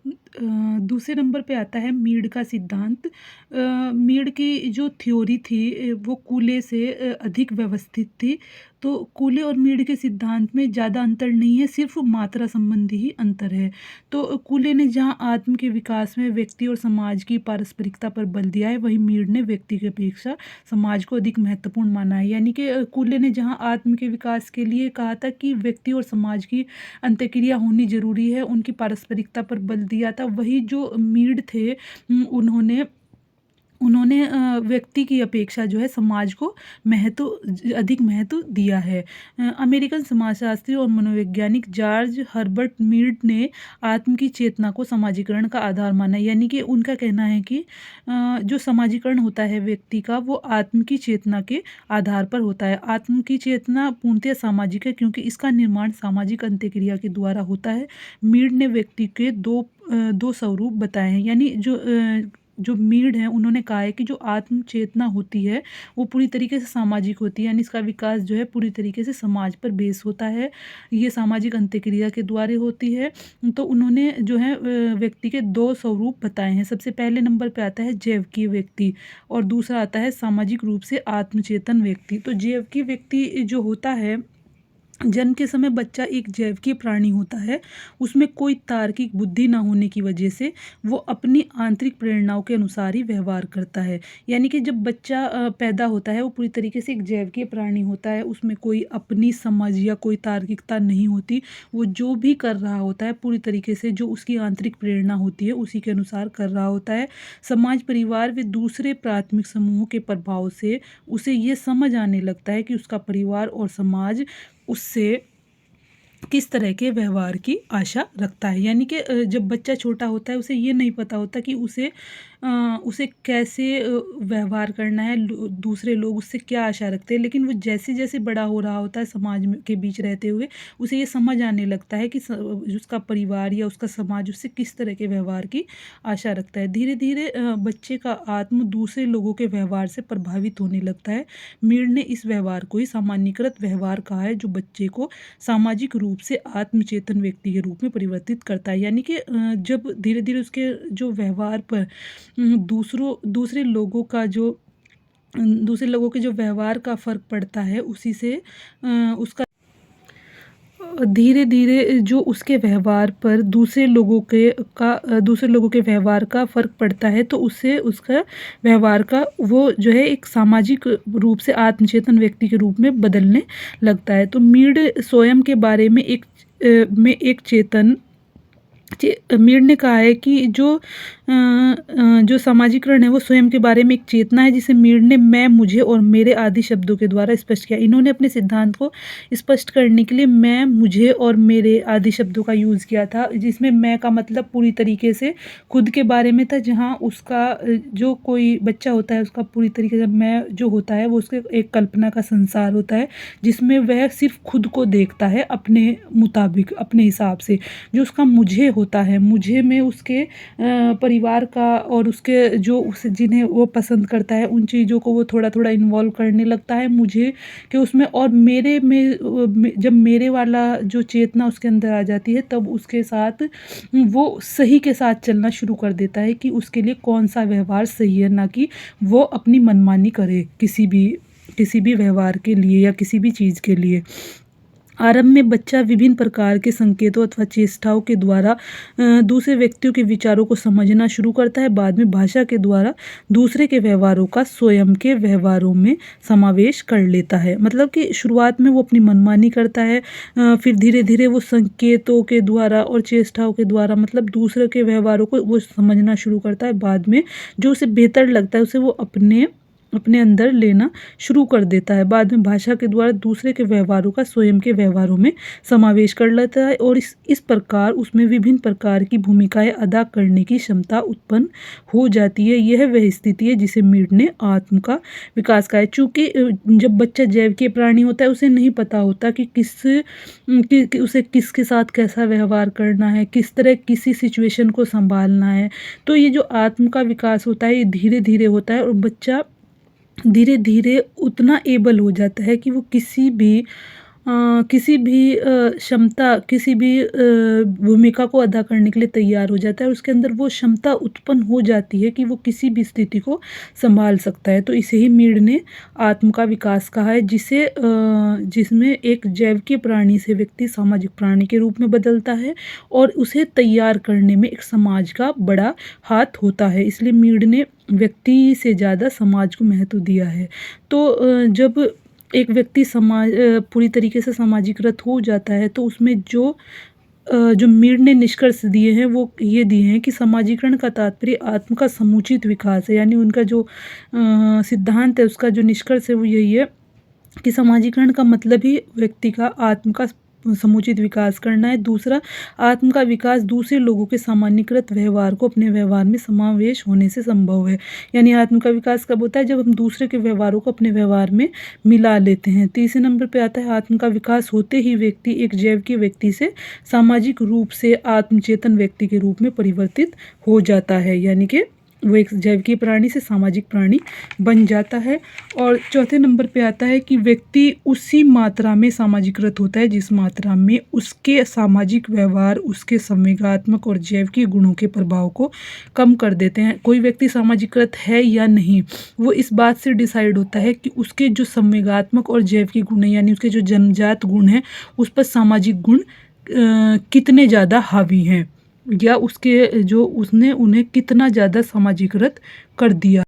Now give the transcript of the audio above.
दूसरे नंबर पे आता है मीड का सिद्धांत। मीड की जो थ्योरी थी वो कूले से अधिक व्यवस्थित थी। तो कूले और मीड के सिद्धांत में ज़्यादा अंतर नहीं है, सिर्फ मात्रा संबंधी ही अंतर है। तो कूले ने जहाँ आत्म के विकास में व्यक्ति और समाज की पारस्परिकता पर बल दिया है, वहीं मीड ने व्यक्ति की अपेक्षा समाज को अधिक महत्वपूर्ण माना है। यानी कि कूले ने जहाँ आत्म के विकास के लिए कहा था कि व्यक्ति और समाज की अंत्यक्रिया होनी ज़रूरी है, उनकी पारस्परिकता पर बल दिया था, वही जो मीड थे उन्होंने उन्होंने व्यक्ति की अपेक्षा जो है समाज को अधिक महत्व दिया है। अमेरिकन समाजशास्त्री और मनोवैज्ञानिक जॉर्ज हर्बर्ट मीड ने आत्म की चेतना को समाजीकरण का आधार माना। यानी कि उनका कहना है कि जो समाजीकरण होता है व्यक्ति का, वो आत्म की चेतना के आधार पर होता है। आत्म की चेतना पूर्णतः सामाजिक है, क्योंकि इसका निर्माण सामाजिक अंत्यक्रिया के द्वारा होता है। मीड ने व्यक्ति के दो स्वरूप बताए हैं। यानी जो मीड है उन्होंने कहा है कि जो आत्म चेतना होती है वो पूरी तरीके से सामाजिक होती है, यानी इसका विकास जो है पूरी तरीके से समाज पर बेस होता है। ये सामाजिक अंत्यक्रिया के द्वारा होती है। तो उन्होंने जो है व्यक्ति के दो स्वरूप बताए हैं। सबसे पहले नंबर पे आता है जैविकीय व्यक्ति और दूसरा आता है सामाजिक रूप से आत्मचेतन व्यक्ति। तो जैविकीय व्यक्ति जो होता है, जन्म के समय बच्चा एक जैविकीय प्राणी होता है। उसमें कोई तार्किक बुद्धि ना होने की वजह से वो अपनी आंतरिक प्रेरणाओं के अनुसार ही व्यवहार करता है। यानी कि जब बच्चा पैदा होता है वो पूरी तरीके से एक जैविकीय प्राणी होता है, उसमें कोई अपनी समझ या कोई तार्किकता नहीं होती। वो जो भी कर रहा होता है पूरी तरीके से जो उसकी आंतरिक प्रेरणा होती है उसी के अनुसार कर रहा होता है। समाज, परिवार व दूसरे प्राथमिक समूहों के प्रभाव से उसे ये समझ आने लगता है कि उसका परिवार और समाज उससे किस तरह के व्यवहार की आशा रखता है। यानी कि जब बच्चा छोटा होता है उसे ये नहीं पता होता कि उसे कैसे व्यवहार करना है, दूसरे लोग उससे क्या आशा रखते हैं। लेकिन वो जैसे जैसे बड़ा हो रहा होता है समाज में के बीच रहते हुए, उसे ये समझ आने लगता है कि उसका परिवार या उसका समाज उससे किस तरह के व्यवहार की आशा रखता है। धीरे धीरे बच्चे का आत्म दूसरे लोगों के व्यवहार से प्रभावित होने लगता है। मीड ने इस व्यवहार को ही सामान्यीकृत व्यवहार कहा है, जो बच्चे को सामाजिक रूप से आत्मचेतन व्यक्ति के रूप में परिवर्तित करता है। यानी कि जब धीरे धीरे उसके जो व्यवहार पर दूसरे लोगों के जो व्यवहार का फर्क पड़ता है, उसी से उसका धीरे धीरे जो उसके व्यवहार पर दूसरे लोगों के व्यवहार का फर्क पड़ता है, तो उससे उसका व्यवहार का वो जो है एक सामाजिक रूप से आत्मचेतन व्यक्ति के रूप में बदलने लगता है। तो मीड स्वयं के बारे में मीड ने कहा है कि जो सामाजिकरण है वो स्वयं के बारे में एक चेतना है, जिसे मीड ने मैं, मुझे और मेरे आदि शब्दों के द्वारा स्पष्ट किया। इन्होंने अपने सिद्धांत को स्पष्ट करने के लिए मैं, मुझे और मेरे आदि शब्दों का यूज़ किया था, जिसमें मैं का मतलब पूरी तरीके से खुद के बारे में था। जहाँ उसका जो कोई बच्चा होता है उसका पूरी तरीके से मैं जो होता है वो उसके एक कल्पना का संसार होता है, जिसमें वह सिर्फ खुद को देखता है अपने मुताबिक, अपने हिसाब से। जो उसका मुझे होता है, मुझे में उसके परिवार का और उसके जो उस जिन्हें वो पसंद करता है उन चीज़ों को वो थोड़ा थोड़ा इन्वॉल्व करने लगता है मुझे कि उसमें। और मेरे में जब मेरे वाला जो चेतना उसके अंदर आ जाती है, तब उसके साथ वो सही के साथ चलना शुरू कर देता है कि उसके लिए कौन सा व्यवहार सही है, ना कि वो अपनी मनमानी करे किसी भी व्यवहार के लिए या किसी भी चीज़ के लिए। आरंभ में बच्चा विभिन्न प्रकार के संकेतों अथवा चेष्टाओं के द्वारा दूसरे व्यक्तियों के विचारों को समझना शुरू करता है। बाद में भाषा के द्वारा दूसरे के व्यवहारों का स्वयं के व्यवहारों में समावेश कर लेता है। मतलब कि शुरुआत में वो अपनी मनमानी करता है, फिर धीरे धीरे वो संकेतों के द्वारा और चेष्टाओं के द्वारा मतलब दूसरे के व्यवहारों को वो समझना शुरू करता है। बाद में जो उसे बेहतर लगता है उसे वो अपने अंदर लेना शुरू कर देता है। बाद में भाषा के द्वारा दूसरे के व्यवहारों का स्वयं के व्यवहारों में समावेश कर लेता है और इस प्रकार उसमें विभिन्न प्रकार की भूमिकाएं अदा करने की क्षमता उत्पन्न हो जाती है। यह वह स्थिति है जिसे मीड ने आत्म का विकास कहा है। चूँकि जब बच्चा जैविकीय प्राणी होता है उसे नहीं पता होता कि उसे किसके साथ कैसा व्यवहार करना है, किस तरह किसी सिचुएशन को संभालना है। तो ये जो आत्म का विकास होता है ये धीरे धीरे होता है और बच्चा धीरे धीरे उतना एबल हो जाता है कि वो किसी भी किसी भी क्षमता किसी भी भूमिका को अदा करने के लिए तैयार हो जाता है, उसके अंदर वो क्षमता उत्पन्न हो जाती है कि वो किसी भी स्थिति को संभाल सकता है। तो इसे ही मीड ने आत्म का विकास कहा है, जिसमें एक जैविकीय प्राणी से व्यक्ति सामाजिक प्राणी के रूप में बदलता है और उसे तैयार करने में एक समाज का बड़ा हाथ होता है। इसलिए मीड ने व्यक्ति से ज़्यादा समाज को महत्व दिया है। तो जब एक व्यक्ति पूरी तरीके से समाजीकृत हो जाता है, तो उसमें जो मीड ने निष्कर्ष दिए हैं वो ये दिए हैं कि समाजीकरण का तात्पर्य आत्म का समुचित विकास है। यानी उनका जो सिद्धांत है, उसका जो निष्कर्ष है वो यही है कि समाजीकरण का मतलब ही व्यक्ति का आत्म का समुचित विकास करना है। दूसरा, आत्म का विकास दूसरे लोगों के सामान्यकृत व्यवहार को अपने व्यवहार में समावेश होने से संभव है। यानी आत्म का विकास कब होता है? जब हम दूसरे के व्यवहारों को अपने व्यवहार में मिला लेते हैं। तीसरे नंबर पे आता है आत्म का विकास होते ही व्यक्ति एक जैविक व्यक्ति से सामाजिक रूप से आत्मचेतन व्यक्ति के रूप में परिवर्तित हो जाता है। यानी कि वो एक जैविकीय प्राणी से सामाजिक प्राणी बन जाता है। और चौथे नंबर पे आता है कि व्यक्ति उसी मात्रा में सामाजिकृत होता है जिस मात्रा में उसके सामाजिक व्यवहार उसके संवेगात्मक और जैविकीय गुणों के प्रभाव को कम कर देते हैं। कोई व्यक्ति सामाजिकृत है या नहीं, वो इस बात से डिसाइड होता है कि उसके जो संवेगात्मक और जैविकीय गुण हैं, यानी उसके जो जन्मजात गुण हैं, उस पर सामाजिक गुण कितने ज़्यादा हावी हैं, या उसके जो उसने उन्हें कितना ज़्यादा सामाजीकृत कर दिया।